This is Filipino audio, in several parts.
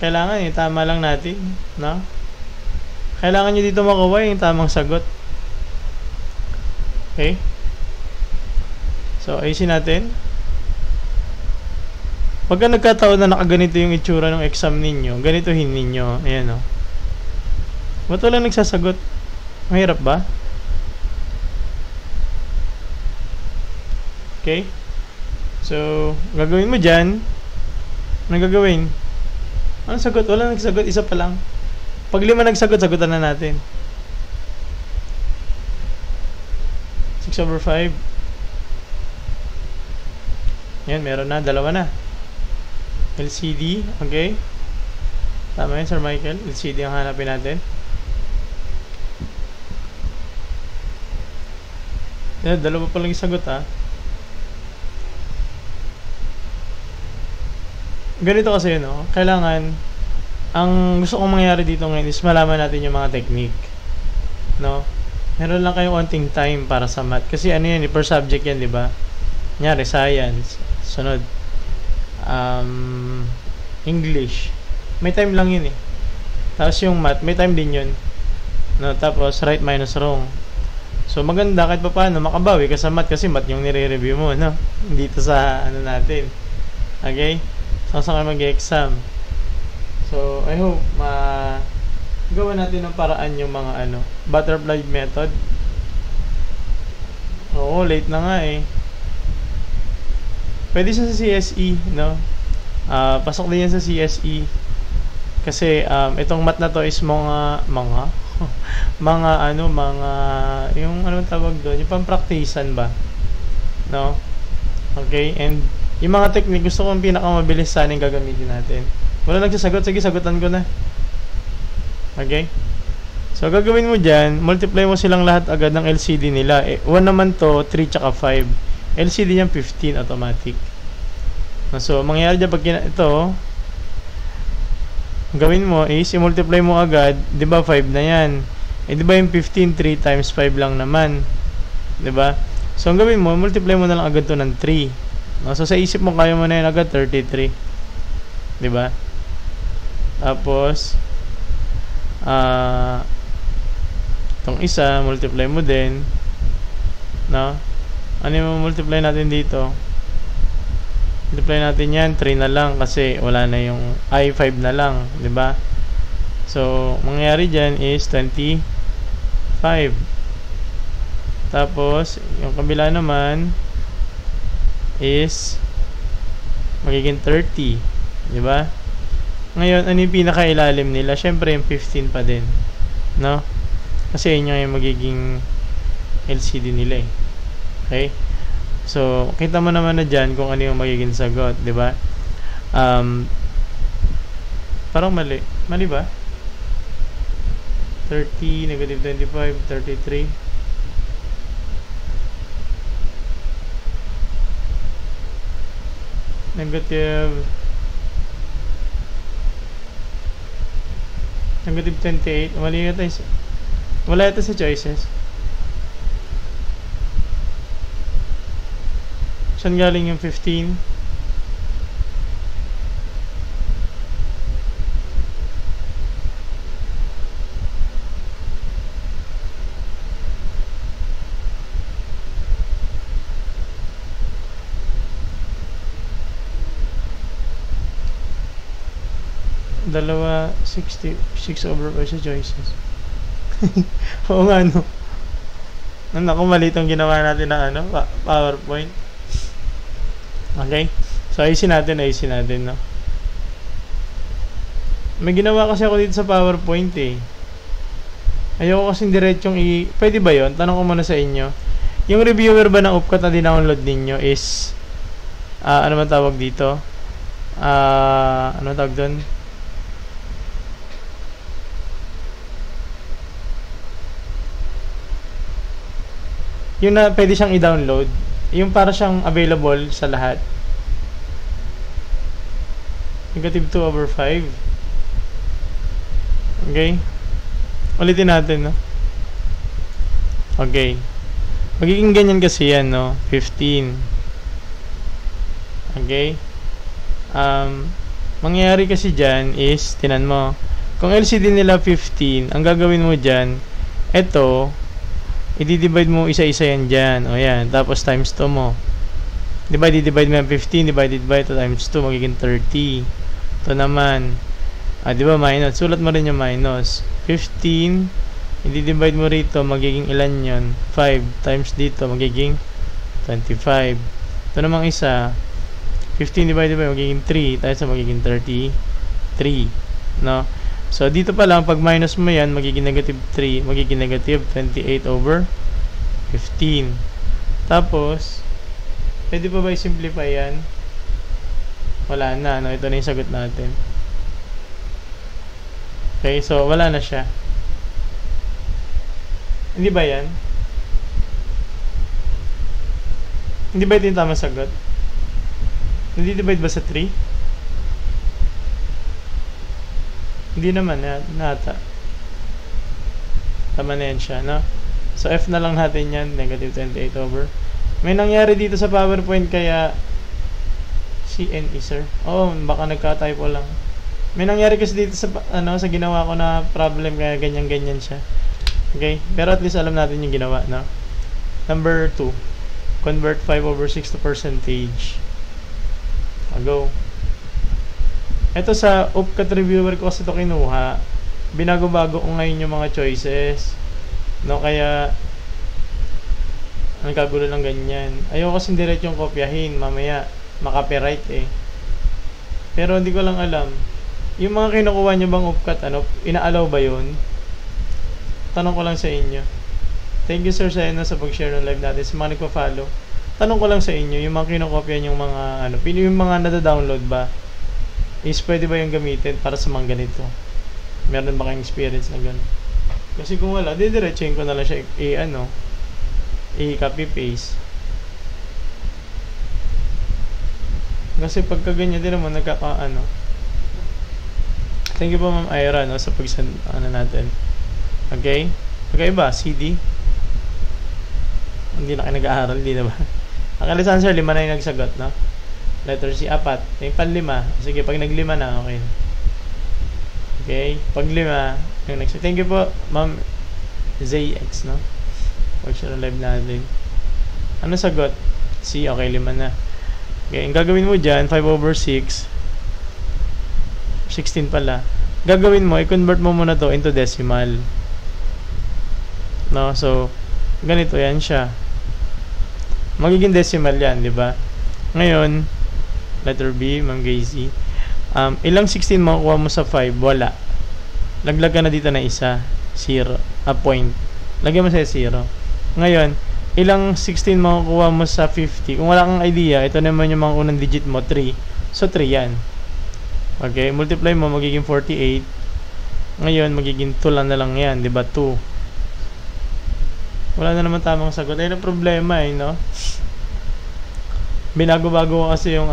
Kailangan yung tama lang natin, no? Kailangan nyo dito makuha yung tamang sagot. Okay? So, ayusin natin. Pagka nagkataon na nakaganito yung itsura ng exam ninyo, ganitohin ninyo. Ayan, o. Ba't wala nagsasagot? Mahirap ba? Okay? So, gagawin mo dyan. Anong gagawin? Anong sagot? Wala nagsagot. Isa pa lang. Pag 5 nagsagot, sagutan na natin. 6/5. Yan, meron na. 2 na. LCD. Okay. Tama yun, Sir Michael. LCD ang hanapin natin. Yan, 2 pa lang yung sagot, ha. Ganito kasi yun, no? Kailangan, ang gusto kong mangyari dito ngayon is malaman natin yung mga technique. No? Meron lang kayong onting time para sa math. Kasi ano yan, per subject yan, di ba? Kunyari, science. Sunod. English. May time lang yun eh. Tapos yung math, may time din yun. No? Tapos, right minus wrong. So, maganda kahit pa paano, makabawi ka sa math kasi math yung nire-review mo, no? Dito sa, ano natin. Okay? So, saan ka mag-exam? So, I hope gawa natin ng paraan yung mga butterfly method. Oo, late na nga eh. Pwede siya sa CSE, no? Pasok din yan sa CSE. Kasi, itong math na to is mga yung anong tawag doon, yung pang-practicean ba? No? Okay, and yung mga technique, gusto kong pinakamabilis sana yung gagamitin natin. Wala nagsasagot, sige, sagutan ko na. Okay? So, gagawin mo dyan, multiply mo silang lahat agad ng LCD nila. 1 naman to, 3 tsaka 5. LCD niyan 15 automatic. So, mangyayari dyan pag ito, gawin mo is, i-multiply mo agad, di ba 5 na yan? Eh, di ba yung 15, 3 times 5 lang naman? Di ba? So, ang gawin mo, multiply mo na lang agad to ng 3. No? So, sa isip mo, kaya mo na yan agad 33. Di ba? Tapos, itong isa, multiply mo din. No? Ano yung multiply natin dito? Multiply natin yan, 3 na lang kasi wala na yung I5 na lang, di ba? So, mangyayari dyan is 25. Tapos, yung kabila naman is magiging 30, di ba? Ngayon, ano yung pinakailalim nila? Syempre, yung 15 pa din. No? Kasi yun yung magiging LCD nila eh. Okay? So, kita mo naman na dyan kung ano yung magiging sagot. Diba? Parang mali. Mali ba? 30, negative 25, 33. Negative 28. Mali yata yung, wala yata sa choices. Saan galing yung 15? Dalawa, 66 over 5 sa choices. Oo nga, no? Naku, mali itong ginawa natin na PowerPoint. Okay? So, ayusin natin, no? May ginawa kasi ako dito sa PowerPoint, eh. Ayoko kasing diretsong pwede ba yon? Tanong ko muna sa inyo. Yung reviewer ba ng UPCAT na dinownload ninyo is, ano man tawag dito? Ano tawag doon? Yung na pwede siyang i-download, yung para siyang available sa lahat. Negative 2 over 5. Okay? Ulitin natin, no? Okay. Magiging ganyan kasi yan, no? 15. Okay? Mangyayari kasi dyan is, tinan mo, kung LCD nila 15, ang gagawin mo dyan, eto, i-divide mo isa-isa yan dyan. O yan, tapos times 2 mo. Diba, i-divide mo yan 15, divided by 2 times 2, magiging 30. Ito naman, diba minus, sulat mo rin yung minus. 15, i-divide mo rito, magiging ilan yun? 5 times dito, magiging 25. Ito namang isa, 15 divided by magiging 3 times magiging 33, no? So dito pa lang pag minus mo yan magiging negative 3, magiging negative 28 over 15. Tapos pwede pa ba i-simplify yan? Wala na, no? Ito na yung sagot natin. Okay, so wala na siya. Hindi ba yan? Hindi ba ito yung tamang sagot? Nadi-divide ba sa 3? Hindi naman, nata. Tama na yan siya, no? So, F na lang natin yan, negative 28 over. May nangyari dito sa PowerPoint kaya CNE, sir. Oh, baka nagka-typo lang. May nangyari kasi dito sa, sa ginawa ko na problem kaya ganyan-ganyan siya. Okay? Pero at least alam natin yung ginawa, no? Number 2. Convert 5 over 6 to percentage. Go. Ito sa UpCat reviewer ko kasi ito kinuha. Binago-bago ko ngayon yung mga choices. No, kaya nagkagulo lang ganyan. Ayoko kasi diretso yung kopyahin. Mamaya, makapiright eh. Pero hindi ko lang alam. Yung mga kinukuha nyo bang UpCat, ina-allow ba yun? Tanong ko lang sa inyo. Thank you sir sa inyo sa pag-share ng live natin. Sa mga nagpa-follow. Tanong ko lang sa inyo, yung mga kinokopya yung mga yung mga nada-download ba is pwede ba yung gamitin para sa mga ganito? Meron ba kayong experience na gano'n? Kasi kung wala, didiretsuhin ko na lang siya i-copy paste. Kasi pagka ganyan din naman Thank you po Ma'am Ira sa pag-send natin. Okay? Pagkaiba, CD. Hindi na kayo nag-aaral, hindi na ba? Akalisan sir, 5 na yung nagsagot, no? Letter C, 4. Yung pan-5. Sige, pag nag-5 na, okay. Okay, pag 5, yung next. Thank you po, Ma'am ZX, no? Pag-share live natin. Ano sagot? C, okay, 5 na. Okay, ang gagawin mo dyan, 5 over 6. 16 pala. Gagawin mo, i-convert mo muna to into decimal. No, so, ganito yan siya. Magiging decimal yan, di ba? Ngayon, letter B, Ma'am Gacy. Ilang 16 makukuha mo sa 5? Wala. Laglag ka na dito na isa. 0. A point. Lagyan mo sa 0. Ngayon, ilang 16 makukuha mo sa 50? Kung wala kang idea, ito naman yung mga unang digit mo, 3. So, 3 yan. Okay, multiply mo, magiging 48. Ngayon, magiging 2 lang na lang yan, di ba? 2. Wala na naman tamang sagot. Ayun ang problema no? Binago-bago kasi yung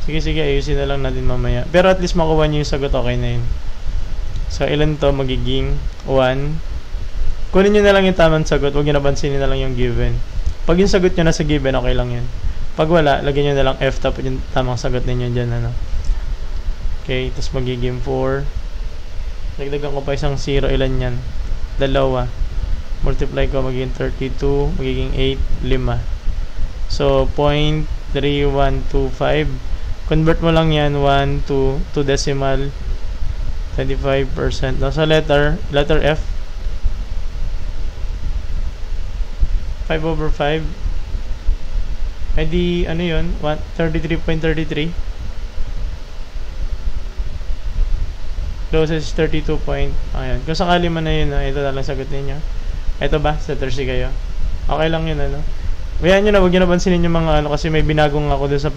Sige, ayusin na lang natin mamaya. Pero at least makuha nyo yung sagot, okay na yun. So, ilan to? Magiging 1. Kunin nyo na lang yung tamang sagot. Huwag nyo napansinin na lang yung given. Pag yung sagot nyo nasa given, okay lang yan. Pag wala, lagyan nyo na lang F tapos yung tamang sagot ninyo dyan. Okay, tapos magiging 4. Dagdagan ko pa isang 0. Ilan yan? 2. Multiply ko, magiging 32, magiging 8, 5. So, 0.3125. Convert mo lang yan, 1 to decimal, 25%. So, letter F. 5 over 5. Ay di, yun? 33.33. Closest 32 point. Ayan. Kung sakali man na yun, ito na lang sagot ninyo. Ito ba? Sa Thursday kayo? Okay lang yun, Bayaan nyo na, huwag nyo napansinin yung mga kasi may binagong ako dun sa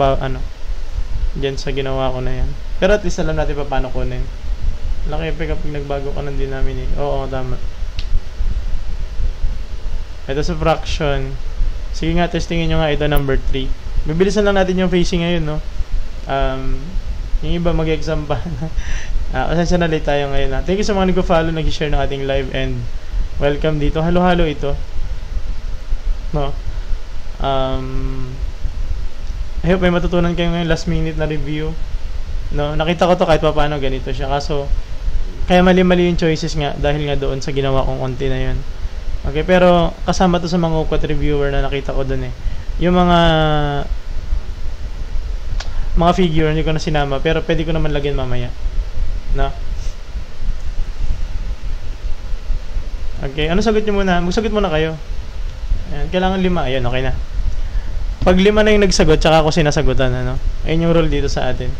dyan sa ginawa ko na yan. Pero at least alam natin pa paano kunin. Laki epic kapag nagbago ka ng denominator. Oo, tama. Ito sa fraction. Sige nga, testingin nyo nga ito number 3. Bibilisan lang natin yung facing ngayon, no? Yung iba mag-exam pa. Pasensya na late tayo ngayon, Thank you sa mga nag-follow, nag-share ng ating live and welcome dito. Halo-halo ito. No? I hope may matutunan kayo ngayong last minute na review. No, nakita ko to kahit paano ganito siya. Kaso, kaya mali-mali yung choices nga dahil nga doon sa ginawa kong konti na yun. Okay, pero kasama to sa mga UCAT reviewer na nakita ko doon eh. Yung mga figure, hindi ko na sinama, pero pwede ko naman lagyan mamaya. No? Okay, ano sagot nyo muna? Magsagot muna kayo. Ayan, kailangan 5. Ayan, okay na. Pag 5 na yung nagsagot, tsaka ako sinasagutan. Ano? Ayun yung rule dito sa atin.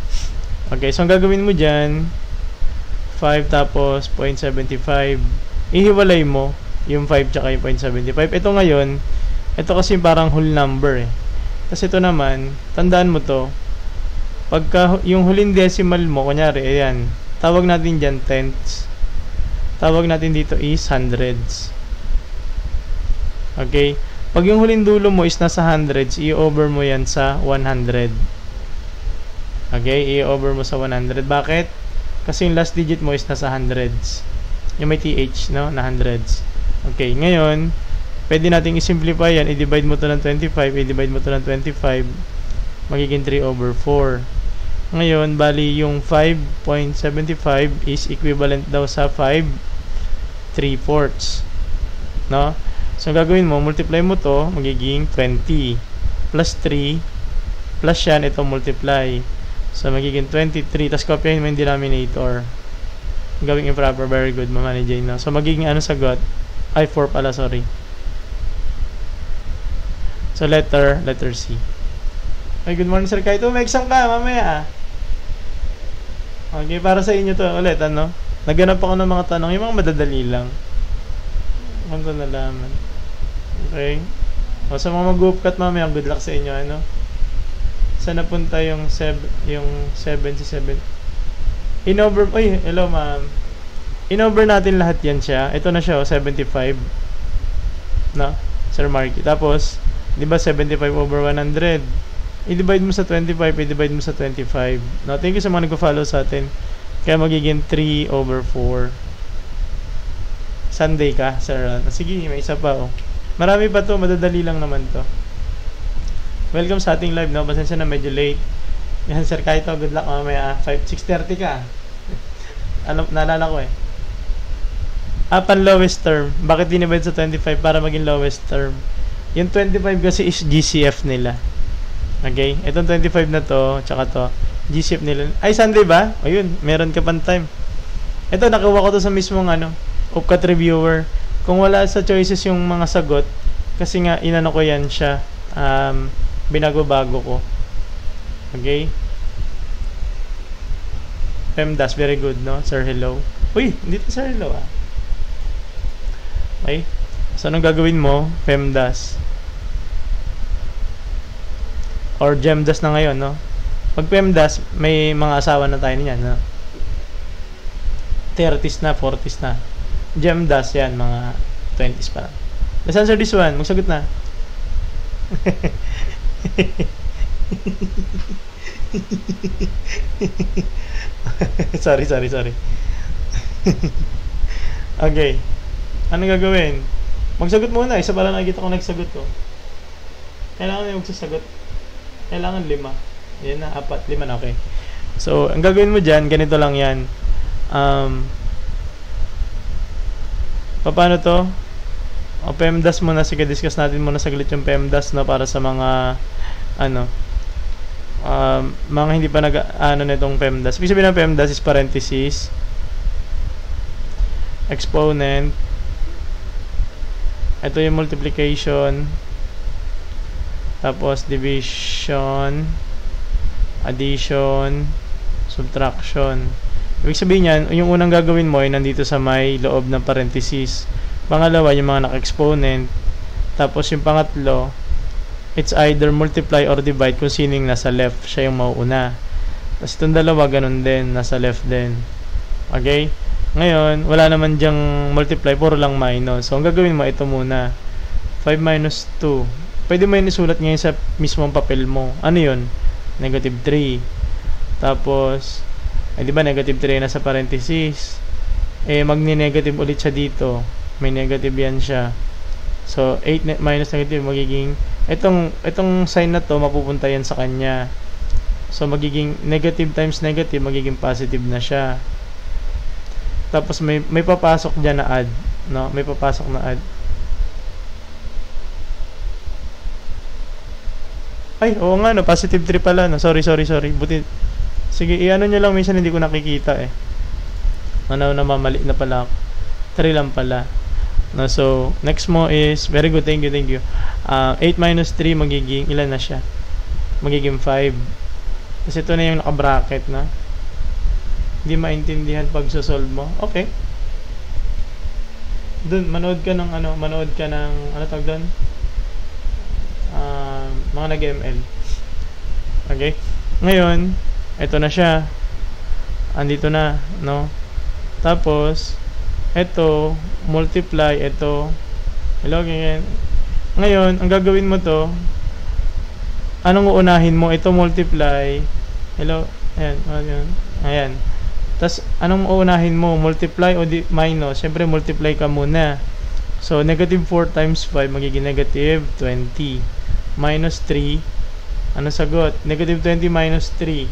Okay, so ang gagawin mo dyan, 5 tapos 0.75. Ihiwalay mo yung 5 tsaka yung 0.75. Ito ngayon, ito kasi parang whole number eh. Kasi ito naman, tandaan mo to, pagka yung huling decimal mo, kunyari, ayan, tawag natin dyan tenths. Tawag natin dito is hundreds. Okay? Pag yung huling dulo mo is nasa hundreds, i-over mo yan sa 100. Okay? I-over mo sa 100. Bakit? Kasi yung last digit mo is nasa hundreds. Yung may TH, no? Na hundreds. Okay. Ngayon, pwede nating i-simplify yan. I-divide mo to ng 25. I-divide mo to ng 25. Magiging 3 over 4. Ngayon, bali yung 5.75 is equivalent daw sa 5/3/4. No? So, gagawin mo, multiply mo to, magiging 20. Plus 3, plus yan, ito multiply. So, magiging 23. Tapos, copyahin mo yung denominator. Gawing improper, very good, Mama ni Jane. No? So, magiging ano sagot? Ay, 4 pala, sorry. So, letter C. Ay, good morning, Sir Kaito. May exam ka, mamaya. Okay, para sa inyo to ulit, ano? Naghanap ako ng mga tanong, yung mga madadali lang. Ano na laman. Okay. O, sa mga mag-upcut mamaya, good luck sa inyo, ano? Saan napunta yung 77? In-over, oy, hello ma'am. In-over natin lahat yan siya. Ito na siya, 75. No? Sir Marky. Tapos, di ba 75 over 100? I-divide mo sa 25, i-divide mo sa 25. No, thank you sa mga nag-follow sa atin. Kaya magiging 3 over 4. Sunday ka, sir. Sige, may isa pa, oh. Marami pa to, madadali lang naman to. Welcome sa ating live, no? Pasensya na medyo late. Yan, Sir Kaito, good luck mamaya. 6:30 ka. Naalala ko eh. Pan lowest term. Bakit dinivide sa 25 para maging lowest term? Yung 25 kasi is GCF nila. Okay, itong 25 na to, tsaka to, GCF nila. Ay, Sunday ba? Ayun, meron ka pang time. Ito, nakuha ko to sa mismong UCAT reviewer. Kung wala sa choices yung mga sagot, kasi nga, inano ko yan siya, binago-bago ko. Okay? PEMDAS, very good, no? Sir, hello. Uy, hindi to Sir, hello, ah. Okay? So, anong gagawin mo? PEMDAS. Or GEMDAS na ngayon, no? Pag PEMDAS, may mga asawa na tayo niyan, no? 30s na, 40s na. GEMDAS, yan, mga 20s pa lang. Let's answer this one. Magsagot na. sorry. Okay. Ano gagawin? Magsagot muna. Isa pala nakikita ko nagsagot ko. Kailangan yung magsasagot. Kailangan 5. Yan na, 4, 5 na, okay. So, ang gagawin mo dyan, ganito lang yan. Paano to? O, PEMDAS muna. Sige, discuss natin muna saglit yung PEMDAS, no, para sa mga, mga hindi pa nitong PEMDAS. Ibig sabihin ng PEMDAS is parenthesis, exponent, ito yung multiplication, tapos division, addition, subtraction. Ibig sabihin yan, yung unang gagawin mo ay nandito sa may loob ng parenthesis. Pangalawa, yung mga naka-exponent. Tapos yung pangatlo, it's either multiply or divide kung sino yung nasa left. Siya yung mauuna. Tapos itong dalawa, ganun din. Nasa left din. Okay? Ngayon, wala naman dyang multiply, puro lang minus. So, ang gagawin mo, ito muna. 5 minus 2. Pwede mo yun isulat ngayon sa mismong papel mo. Ano yun? Negative 3. Tapos, di ba negative 3 na sa parenthesis? Magni-negative ulit siya dito. May negative yan siya. So, 8 minus negative magiging, itong sign na to, mapupunta yan sa kanya. So, magiging negative times negative, magiging positive na siya. Tapos, may papasok dyan na add. No? May papasok na add. Ay, oo nga, no? Positive 3 pala, no? Sorry. Buti. Sige, i-ano nyo lang. Minsan hindi ko nakikita, eh. Namamali na pala ako. 3 lang pala. No? So, next mo is, very good, thank you. 8 minus 3, magiging, ilan na siya? Magiging 5. Kasi ito na yung naka-bracket na. Hindi maintindihan pag solve mo. Okay. Doon, manood ka ng ano tawag doon? Mga nag-ML. Okay? Ngayon, ito na siya. Andito na, no? Tapos, ito, multiply, ito. Hello, ganyan. Ngayon, ang gagawin mo to, anong uunahin mo? Ito multiply. Hello, ayan. Tapos, anong uunahin mo? Multiply o minus? Siyempre, multiply ka muna. So, negative 4 times 5, magiging negative 20. Minus 3. Ano sagot? Negative 20 minus 3.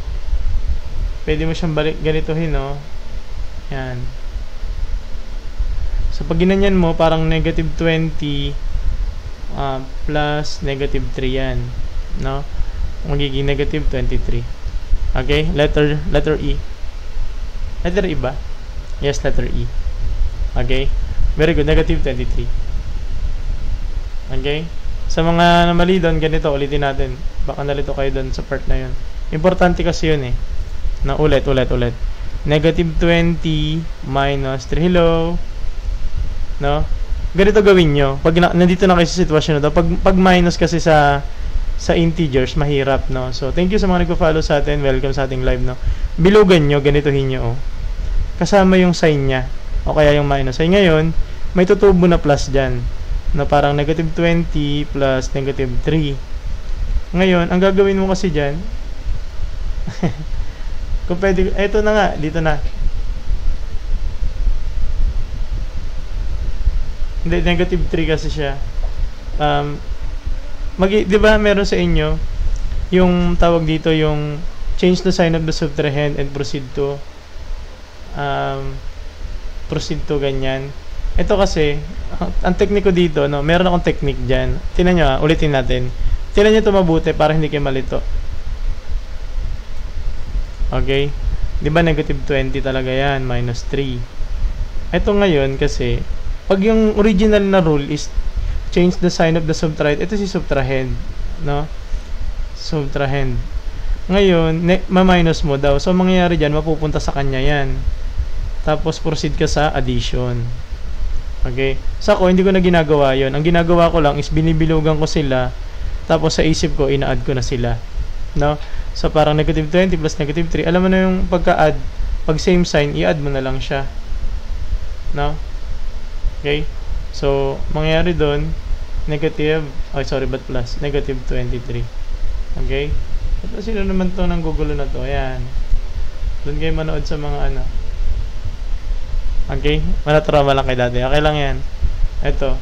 Pwede mo siyang ganitohin, no? Yan. So, pag ginanyan mo, parang negative 20 plus negative 3 yan. No? Magiging negative 23. Okay? Letter E. Letter E ba? Yes, letter E. Okay? Very good. Negative 23. Okay? Sa mga namali doon, ganito, ulitin natin. Baka nalito kayo doon sa part na yun. Importante kasi yun, eh. Na ulit. Negative 20 minus 3. Hello? No? Ganito gawin nyo. Pag nandito na kayo sa sitwasyon na to, pag minus kasi sa integers, mahirap, no? So, thank you sa mga nagpo-follow sa atin. Welcome sa ating live, no? Bilugan nyo, ganitohin nyo, oh. Kasama yung sign niya. O kaya yung minus. Ay, ngayon, may tutubo na plus dyan. Na parang negative 20 plus negative 3. Ngayon, ang gagawin mo kasi dyan, kung pwede, eto na nga, dito na. Hindi, negative 3 kasi siya. Di ba meron sa inyo yung tawag dito yung change the sign of the subtrahend and proceed to ganyan. Ito kasi ang tekniko dito, no, meron akong technique diyan. Tingnan niyo, ulitin natin. Tingnan niyo 'to mabuti para hindi kayo malito. Okay? 'Di ba negative 20 talaga 'yan, minus 3. Ito ngayon kasi pag yung original na rule is change the sign of the subtrahend, ito si subtrahend, no? Subtrahend. Ngayon, ma-minus mo daw. So, mangyayari dyan, mapupunta sa kanya yan. Tapos, proceed ka sa addition. Okay? Sa ako, hindi ko na ginagawa yon. Ang ginagawa ko lang is binibilugan ko sila. Tapos, sa isip ko, ina-add ko na sila. No? So, parang negative 20 plus negative 3. Alam mo na yung pagka-add. Pag same sign, i-add mo na lang siya. No? Okay? So, mangyayari doon, negative, plus, negative 23. Okay? Ito, sino naman to ng gugulo na to? Ayan. Doon kayo manood sa mga ano. Okay? Manatrauma lang kayo dati. Okay lang yan. Ito.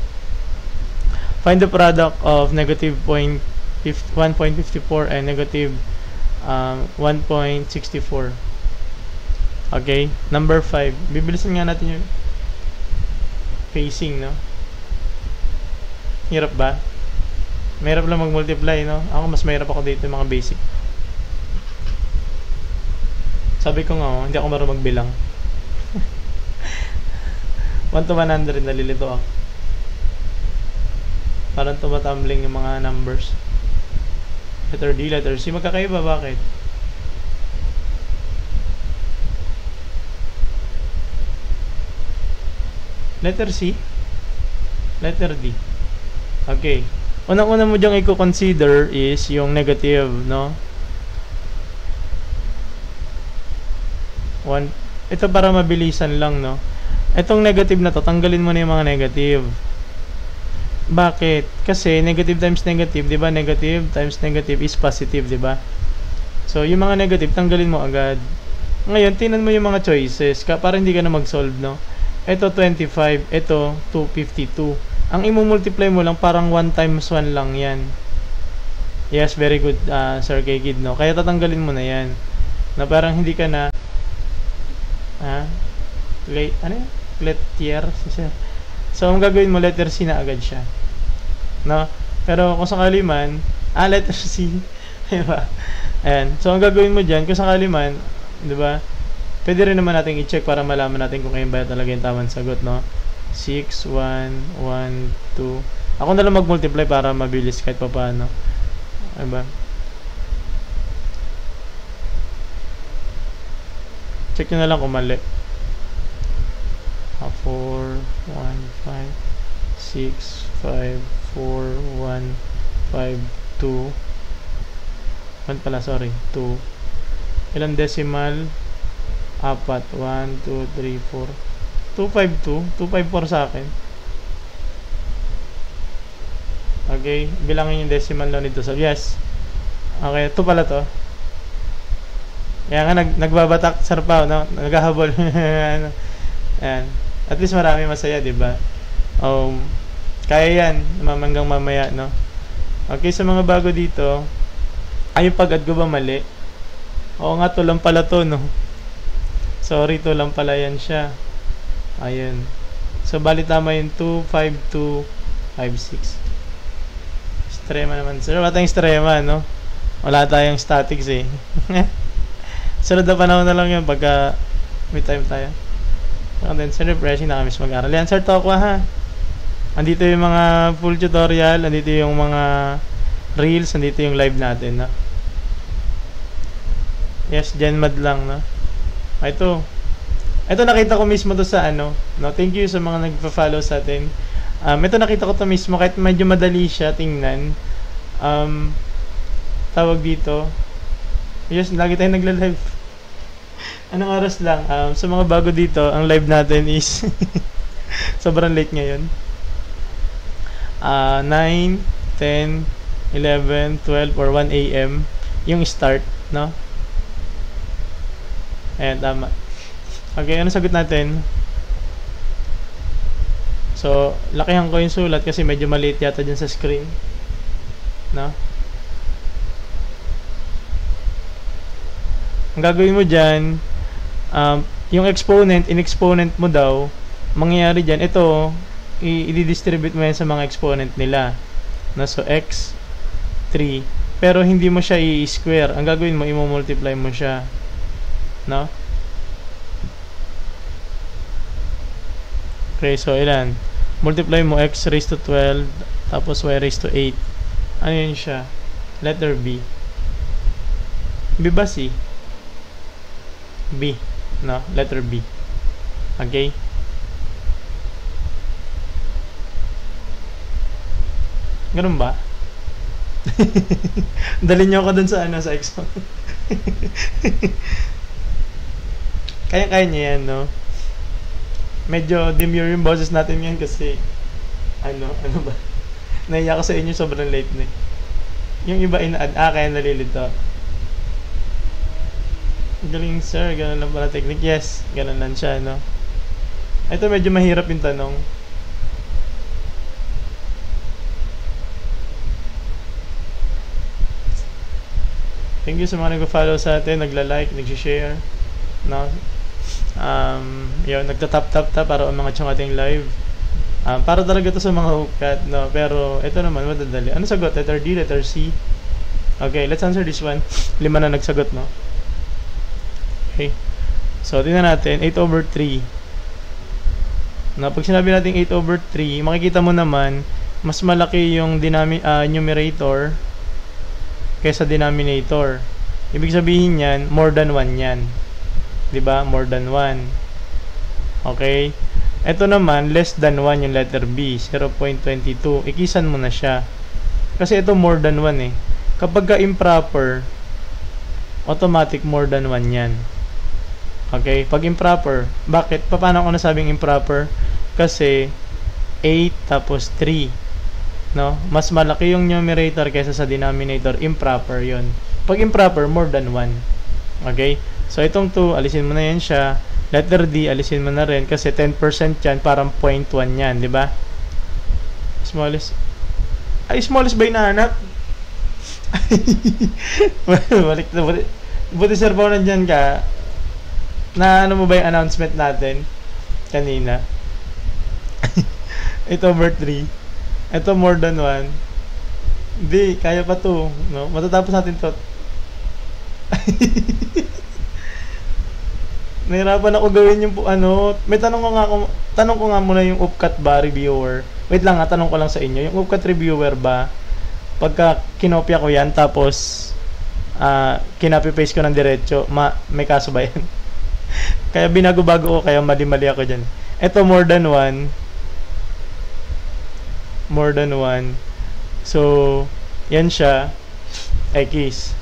Find the product of negative 1.54 and negative 1.64. Okay? Number 5. Bibilisan nga natin yung facing, no? Hirap ba? Mahirap lang mag-multiply, no? Ako, mas mahirap ako dito yung mga basic. Sabi ko nga, hindi ako marunong magbilang. 1 to 100, nalilito ako. Parang tumatumbling yung mga numbers. Letter D, letter C. Magkakaiba, bakit? Letter C? Letter D. Okay. Unang-una mo diyang i-consider is yung negative, no? Ito para mabilisan lang, no? Itong negative na to, tanggalin mo na yung mga negative. Bakit? Kasi negative times negative, di ba? Negative times negative is positive, di ba? So, yung mga negative, tanggalin mo agad. Ngayon, tingnan mo yung mga choices para hindi ka na mag-solve, no? Ito 25, ito 252. Ang i-multiply mo lang parang 1 times 1 lang yan. Yes, very good, Sir Kid, no? Kaya tatanggalin mo na yan. Na parang hindi ka na, ano yun? Cletier. So, ang gagawin mo, letter C na agad siya. No? Pero kung sakali man, letter C. Diba? Ayan. So, ang gagawin mo dyan, kung sakali man, diba? Pwede rin naman natin i-check para malaman natin kung kayo ba talaga yung tamang sagot, no? 6, 1, 1, 2. Ako na lang mag-multiply para mabilis kahit pa paano. Diba? Check nyo na lang kung mali. 4, 1, 5, 6, 5, 4, 1, 5, 2. 1 pala, sorry. 2. Ilang decimal? 4. 1, 2, 3, 4. 252. 254 sa akin. Okay. Bilangin yung decimal lang nito. So, yes. Okay. 2 pala to. Kaya nga, nagbabatak. Sarpaw, no? Naghahabol. Ayan. At least marami masaya, diba? Kaya yan. Mamanggang mamaya, no? Okay, sa mga bago dito, yung pag-add ko ba mali? Oo nga, to lang pala to, no? Sorry, to lang pala yan siya. Ayun. So, bali tama yung 2, 5, 2, 5, 6. Extrema naman. Sir, wala tayong extrema, no? Wala tayong statics, eh. Sunod na panahon na lang yun pagka may time tayo. And then, sir, refreshing na kami mag-aral. Yan, sir, Tokwa, ha? Andito yung mga full tutorial, andito yung mga reels, andito yung live natin, no? Yes, Genmad lang, no? Ito nakita ko mismo to sa ano, no? Thank you sa mga nagpa-follow sa atin. Ito nakita ko to mismo kahit medyo madali siya tingnan. Tawag dito. Yes, lagi tayong nagla-live. Anong oras lang? Sa mga bago dito, ang live natin is sobrang late ngayon. 9, 10, 11, 12 or 1 AM yung start, no? Ayan, tama. Okay, ano sagot natin? So, lakihan ko yung sulat kasi medyo maliit yata dyan sa screen, no? Ang gagawin mo dyan, yung exponent, in-exponent mo daw, mangyayari dyan, ito, i-distribute mo yan sa mga exponent nila. No? So, x, 3. Pero hindi mo siya i-square. Ang gagawin mo, i-multiply mo siya. No? Okay, so ilan? Multiply mo x raised to 12, tapos y raised to 8. Ano yun siya? Letter B. B ba C? B. No? Letter B. Okay? Ganun ba? Dalhin nyo ako dun sa ano, sa exam. Kaya-kaya niya yan, no? Medyo demure yung boses natin yan kasi ano ba? Naiya ko sa inyo, sobrang late na. Yung iba in-add, kaya nalilito. Galing, sir, ganun lang pala technique. Yes, ganun lang siya, no? Ito medyo mahirap yung tanong. Thank you sa mga nag-follow sa atin, nagla-like, nag-share, no? Yun, nagta-tap para umangat yung ating live. Para talaga to sa mga hukat, no? Pero ito naman madadali. Ano sagot? Letter D, letter C. Okay, let's answer this one. 5 na nagsagot, no? Okay. So, tingnan natin 8/3. No, pag sinabi natin 8/3, makikita mo naman mas malaki yung numerator kaysa denominator. Ibig sabihin niyan, more than 1 yan. 'Di ba? More than 1. Okay? Ito naman, less than 1 yung letter B, 0.22. Ikisan mo na siya. Kasi ito more than 1 eh. Kapag ka improper, automatic more than 1 yan. Okay? Pag improper, bakit? Paano ko nasabing improper? Kasi 8 tapos 3. No? Mas malaki yung numerator kaysa sa denominator. Improper yon. Pag improper, more than 1. Okay? So, itong 2, alisin mo na yan siya. Letter D, alisin mo na rin kasi 10% yan, parang 0.1 yan, di ba? Smallest. Ay, smallest ba hinahanap? Balik na, buti Sir Pao nandyan ka. Na ano mo ba yung announcement natin kanina? Ito over 3. Ito more than 1. Hindi, kaya pa to, no? Matatapos natin to. Nahirapan ako gawin yung ano, may tanong ko nga muna yung Upcut ba reviewer. Wait lang, tanong ko lang sa inyo, yung Upcut reviewer ba pagka kinopya ko yan tapos kinopy-paste ko ng diretso, may kaso ba yan? Kaya binago-bago ko, kaya mali-mali ako dyan. Ito more than 1. More than 1. So, yan siya. X.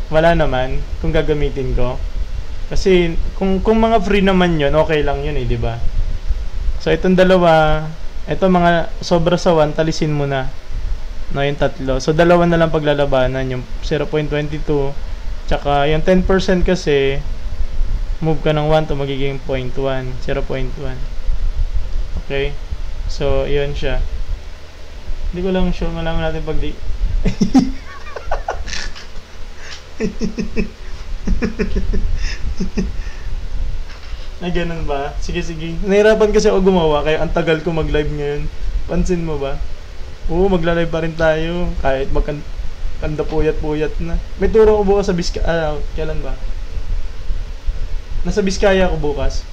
Wala naman kung gagamitin ko. Kasi kung mga free naman yun, okay lang yun di ba? So itong dalawa, ito mga sobra sa 1, talisin mo na. No, yung tatlo. So dalawa na lang paglalabanan, yung 0.22 tsaka yung 10% kasi move ka ng 1 to magiging 0.1, 0.1. Okay? So yun siya. Hindi ko lang sure, malaman natin pag di Ay, ganun ba? Sige. Nahirapan kasi ako gumawa, kaya ang tagal ko mag-live ngayon. Pansin mo ba? Oo, magla-live pa rin tayo. Kahit magkanda puyat-puyat na. May turo ko bukas sa Biskaya. Kailan ba? Nasa Biskaya ako bukas.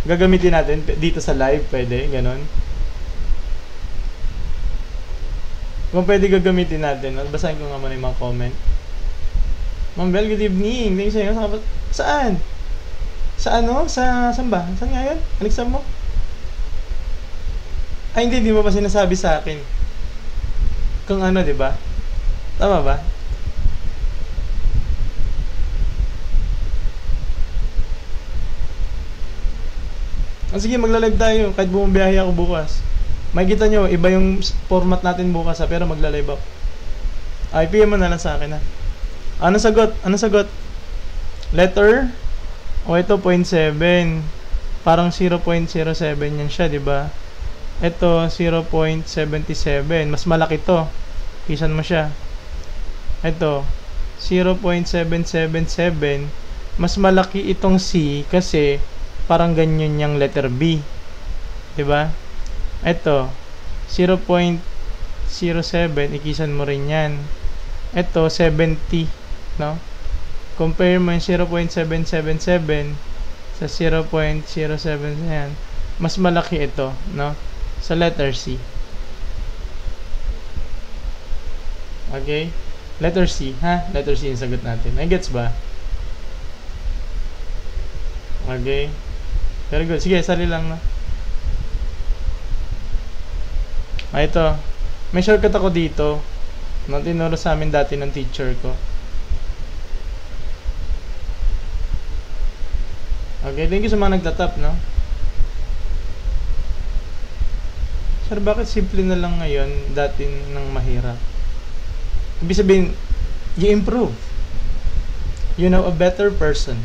Gagamitin natin dito sa live, pwede, ganun. Kung pwede gagamitin natin, basahin ko nga muna yung mga comment. Ma'am Bel, good evening. Thank you sa inyo. Saan? Sa ano? Saan ba? Saan nga yun? Ang exam mo? Ay, hindi mo pa sinasabi sa akin. Kung ano, di ba? Tama ba? Sige, magla-live tayo. Kahit bumabiyahe ako bukas. Makikita nyo, iba yung format natin bukas pero magla-live ako. Ay, PM mo na lang sa akin ha. Ano sagot? Letter? O ito 0.7. Parang 0.07 yan siya, di ba? Ito 0.77. Mas malaki to. Pisan mo siya. Ito 0.777. Mas malaki itong C kasi parang ganyan yung letter B. Di ba? Ito 0.07. Ikisan mo rin yan. Ito 70. No? Compare mo yung 0.777 sa 0.07 yan. Mas malaki ito, no? Sa letter C. Okay? Letter C, ha? Letter C yung sagot natin. Ay, gets ba? Okay? Very good. Sige, sali lang na. Ito. May shortcut ako dito. No, tinuro sa amin dati ng teacher ko. Okay, thank you sa mga nagtatap, no? Sir, bakit simple na lang ngayon, dati nang mahirap? Ibig sabihin, you improve. You know, a better person.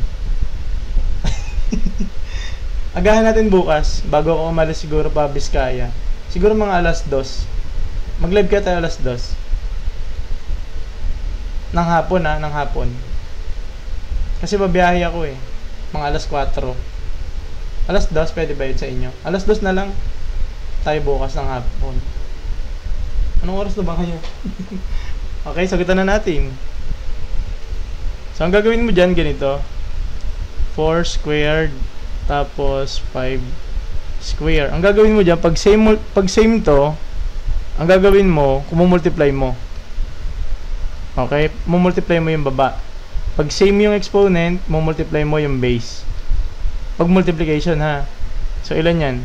Agahan natin bukas, bago ako umalis siguro pa Biskaya. Siguro mga alas 2. Mag-live kaya tayo alas 2. Nang hapon nang hapon. Kasi babiyahe ako eh. Mga alas 4. Alas 2, pwede ba yun sa inyo? Alas 2 na lang tayo bukas ng hapon. Anong oras na ba kayo? Okay, sagutan na natin. So, ang gagawin mo dyan, ganito. 4 squared, tapos 5 square. Ang gagawin mo dyan, pag same to, ang gagawin mo, kumumultiply mo. Okay? Mumultiply mo yung baba. Pag same yung exponent, mumultiply mo yung base. Pag multiplication ha. So ilan yan?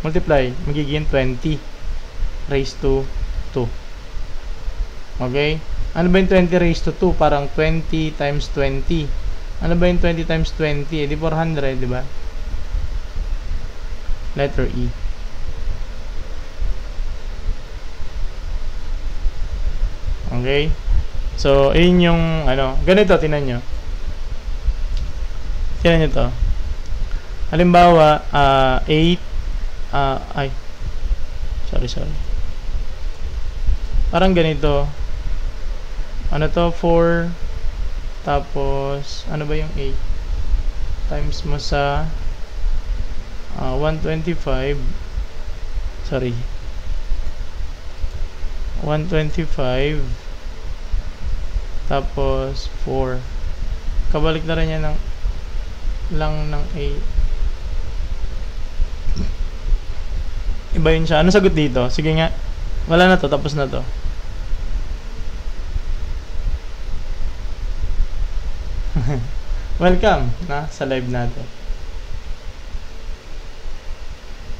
Multiply. Magiging 20 raised to 2. Okay? Ano ba yung 20 raised to 2? Parang 20 times 20. Ano ba yung 20 times 20? Eh di 400, di ba? Letter E. Okay? So, ayun yung, ganito, tinan nyo. Tinan nyo to. Halimbawa, 8, sorry. Parang ganito. Ano to? 4. Tapos, ano ba yung 8? Times mo sa 125. Sorry. 125. Tapos, 4. Kabalik na rin yan ng 8. Iba yun siya. Ano sagot dito? Sige nga. Wala na to. Tapos na to. Welcome sa live natin.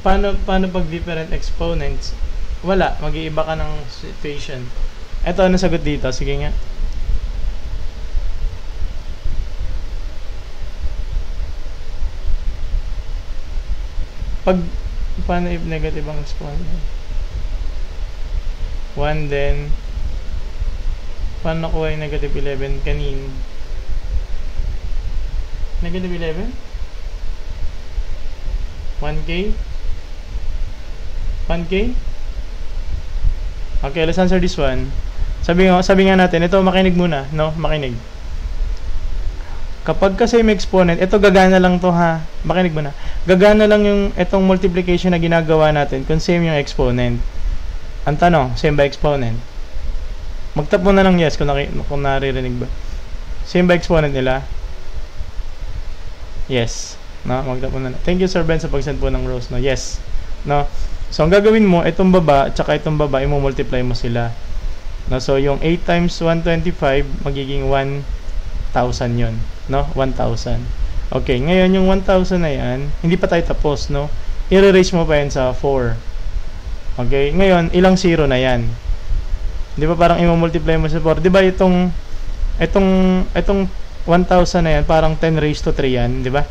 Paano pag different exponents? Wala, mag-iiba ka ng situation. Ito, ano sagot dito? Sige nga. Paano if negative ang exponent? 1 then paano nakuha yung negative 11 kanin? Negative 11? 1k? 1k? Okay, let's answer this one. Sabi nga natin, ito makinig muna, no? Makinig. Kapag kasi may exponent, ito gagana lang to ha. Makinig muna. Gagana lang yung itong multiplication na ginagawa natin kung same yung exponent. Ang tanong, same ba exponent? Magtap mo na lang yes kung naririnig ba. Same ba exponent nila? Yes. No, magtap mo na. Thank you Sir Ben sa pag-send po ng rose, no. Yes. No. So ang gagawin mo, itong baba at saka itong baba, i-multiply mo sila. No, so yung 8 times 125 magiging 1,000 'yon, no? 1,000. Okay, ngayon yung 1,000 na 'yan, hindi pa tayo tapos, no? I-erase mo pa yan sa 4. Okay, ngayon ilang zero na 'yan? 'Di ba parang i-multiply mo sa 4? 'Di ba itong 1,000 na yan, parang 10 raised to 3 yan, di ba?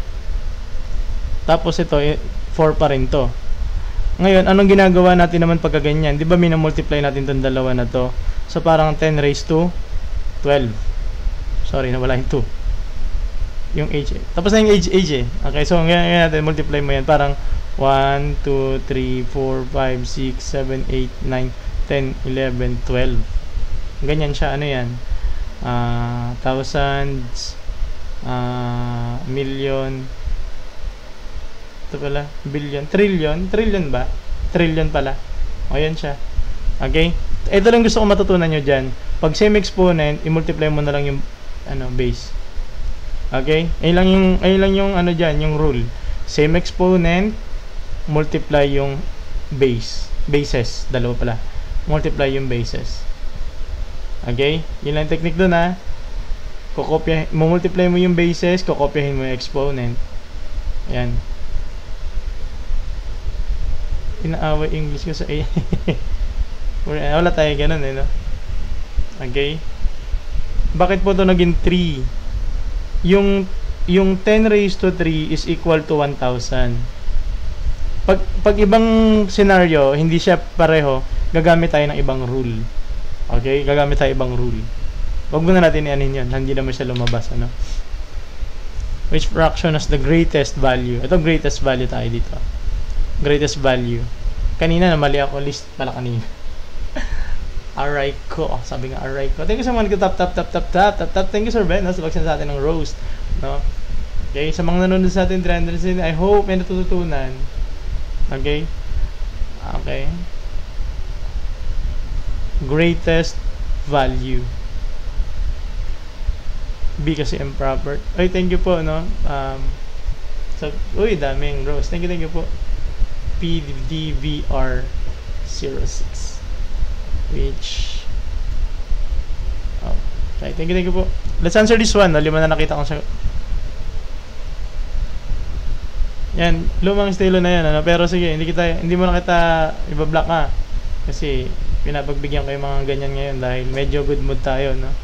Tapos ito, 4 pa rin to. Ngayon, anong ginagawa natin naman pagka ganyan? Di ba minamultiply natin itong dalawa na to? So, parang 10 raised to 12. Sorry, nawala yung 2. Yung h. Tapos na yung h eh. Okay, so ngayon natin, multiply mo yan. Parang 1, 2, 3, 4, 5, 6, 7, 8, 9, 10, 11, 12. Ganyan siya, ano yan? Thousands, million, ito pala, billion, trillion ba? Trillion pala. O yan siya. Okay? Ito lang gusto ko matutunan nyo dyan. Pag same exponent, i-multiply mo na lang yung base. Okay? Ayun lang yung ano dyan, yung rule. Same exponent, multiply yung bases. Dalawa pala. Multiply yung bases. Okay? Yun lang technique doon ha. Multiply mo yung bases, kokopyahin mo yung exponent. Ayan. Inaaway English ko sa A. Wala tayo ganun eh, no? Okay? Bakit po ito naging 3? Yung 10 raised to 3 is equal to 1,000. Pag ibang scenario, hindi siya pareho, gagamit tayo ng ibang rule. Okay, gagamit tayo ibang rule. Wag muna natin i-anin yun. Hindi naman siya lumabas, ano? Which fraction has the greatest value? Ito, greatest value tayo dito. Greatest value. Kanina, namali ako. List pala kanina. Aray ko. Sabi nga, aray ko. Thank you so much. Tap. Thank you, Sir Ben. Sa pagsan sa atin ng roast. No? Okay, sa mga nanonood sa atin, 300, I hope may natututunan. Okay? Okay. Greatest value. B kasi improper. Ay, thank you po, no? Uy, daming rows. Thank you po. PDVR06 which okay, thank you po. Let's answer this one. 5 na nakita ko sa yan, lumang estilo na yan, ano? Pero sige, hindi mo na kita ibablock ha. Kasi pinapagbigyan ko yung mga ganyan ngayon dahil medyo good mood tayo, no?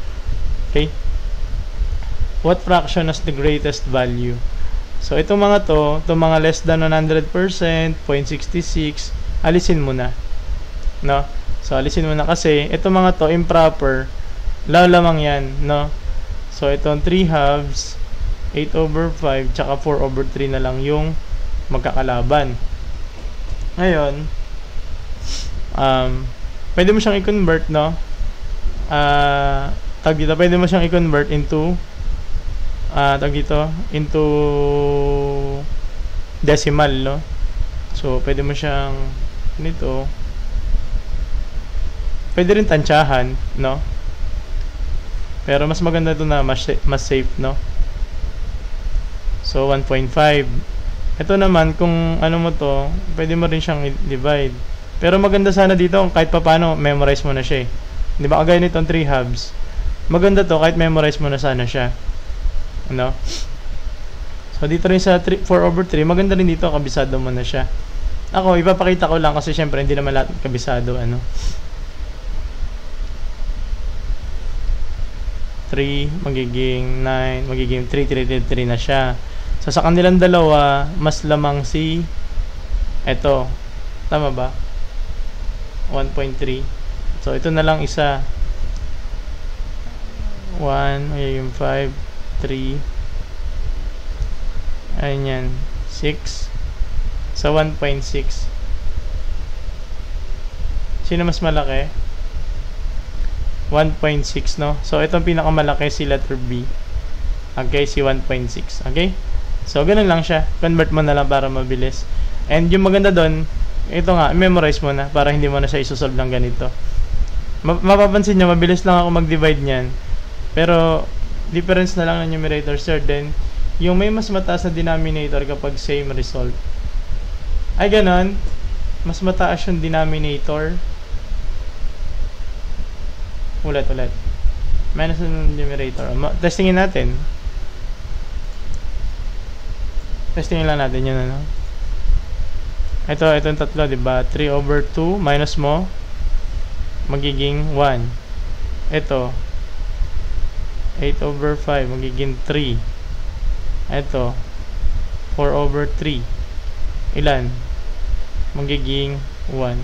Okay? What fraction has the greatest value? So, itong mga itong mga less than 100%, 0.66, alisin mo na. No? So, alisin mo na kasi, itong mga improper, lamang yan, no? So, itong 3 halves, 8/5, tsaka 4/3 na lang yung magkakalaban. Ngayon, pwede mo siyang i-convert, no? tag dito, pwede mo siyang i-convert into tag dito, into decimal, no? So, pwede mo siyang nito. Pwede rin tansyahan, no? Pero mas maganda ito na mas safe, no? So, 1.5. Ito naman, kung ano mo to, pwede mo rin siyang i-divide. Pero maganda sana dito, kahit papano, memorize mo na siya eh. Di ba, kagaya nitong 3 halves. Maganda to, kahit memorize mo na sana siya. Ano? So, dito rin sa 4/3, maganda rin dito, kabisado mo na siya. Ako, ipapakita ko lang kasi syempre, hindi naman lahat kabisado, ano. 3, magiging 9, magiging 3 na siya. So, sa kanilang dalawa, mas lamang si eto. Tama ba? 1.3. So, ito na lang isa. 1, magiging 5, 3. Ayan yan. 6. Sa 1.6. Sino mas malaki? 1.6, no? So, itong pinakamalaki si letter B. Okay, si 1.6. Okay? So, ganun lang siya. Convert mo na lang para mabilis. And yung maganda doon, ito nga, memorize mo na para hindi mo na siya isusolve ng ganito. Mapapansin nyo, mabilis lang ako mag-divide niyan. Pero, difference na lang ng numerator, sir. Then, yung may mas mataas na denominator kapag same result. Ay, ganun. Mas mataas yung denominator. Ulit. Minus ng numerator. Testingin natin. Testingin lang natin yun, ano. Itong tatlo, diba? 3/2 minus mo magiging 1. Ito 8/5 magiging 3. Ito 4/3 ilan? Magiging 1.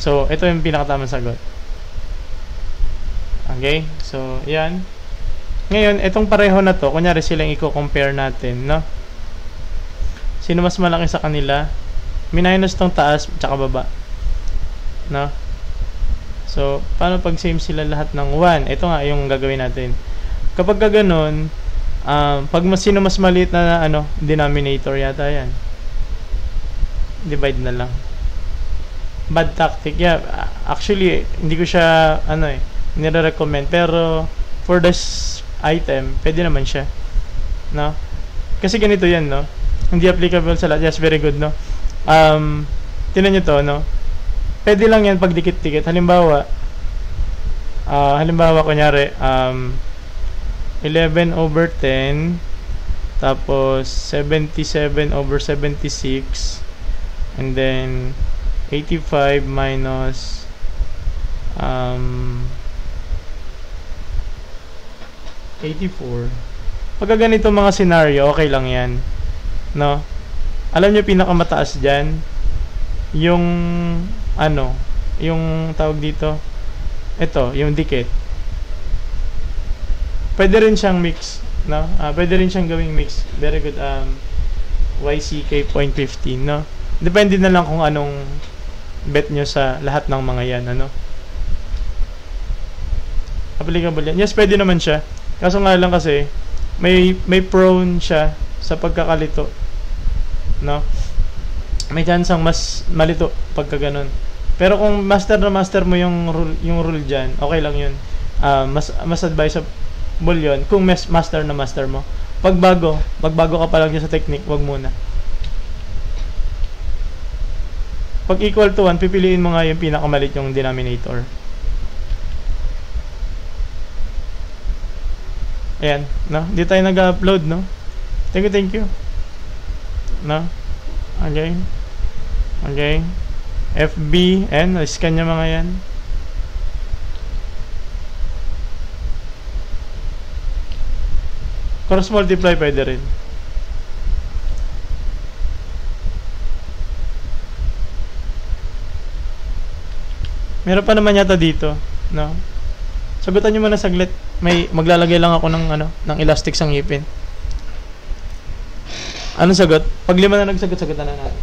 So, ito yung pinakatamang sagot. Okay? So, yan. Ngayon, itong pareho na to, kunyari silang i-compare natin, no? Sino mas malaki sa kanila? Minus tong taas, tsaka baba. No? So, paano pag same sila lahat ng 1? Ito nga yung gagawin natin. Kapag ganoon, pag sino mas maliit na denominator yata yan. Divide na lang. Bad tactic. Yeah, actually, hindi ko siya, nire-recommend. Pero, for this item, pwede naman siya. No? Kasi ganito yan, no? Hindi applicable sa lahat. Yes, very good, no? Tinan nyo to, no? Pwede lang yan pag dikit-dikit. Halimbawa, kunyari, 11/10, tapos 77/76, and then 85 minus 84. Pagka ganito mga scenario, okay lang yan. No? Alam nyo pinakamataas dyan, yung yung tawag dito, ito, yung dikit. Pwede rin siyang mix, no? Pwede rin siyang gawing mix. Very good. YCK 0.15, no? Depende na lang kung anong bet nyo sa lahat ng mga yan, ano? Applicable yan. Yes, pwede naman siya. Kaso nga lang kasi, may prone siya sa pagkakalito, no? May chance ang mas malito pagka ganun. Pero kung master mo yung rule diyan, okay lang 'yun. Mas advisable 'yun kung master mo. Magbago ka pa lang dyan sa technique, wag muna. Pag equal to 1, pipiliin mo nga yung pinakamalit yung denominator. Ayan, no? Di tayo nag-upload, no? Thank you. No? Okay. FBN, scan nyo mga yan. Cross multiply pwede rin. Meron pa naman yata dito, no? Sagutan nyo muna saglit. Maglalagay lang ako ng elastic sa ngipin. Anong sagot? Pag 5 na nagsagot, sagutan na natin.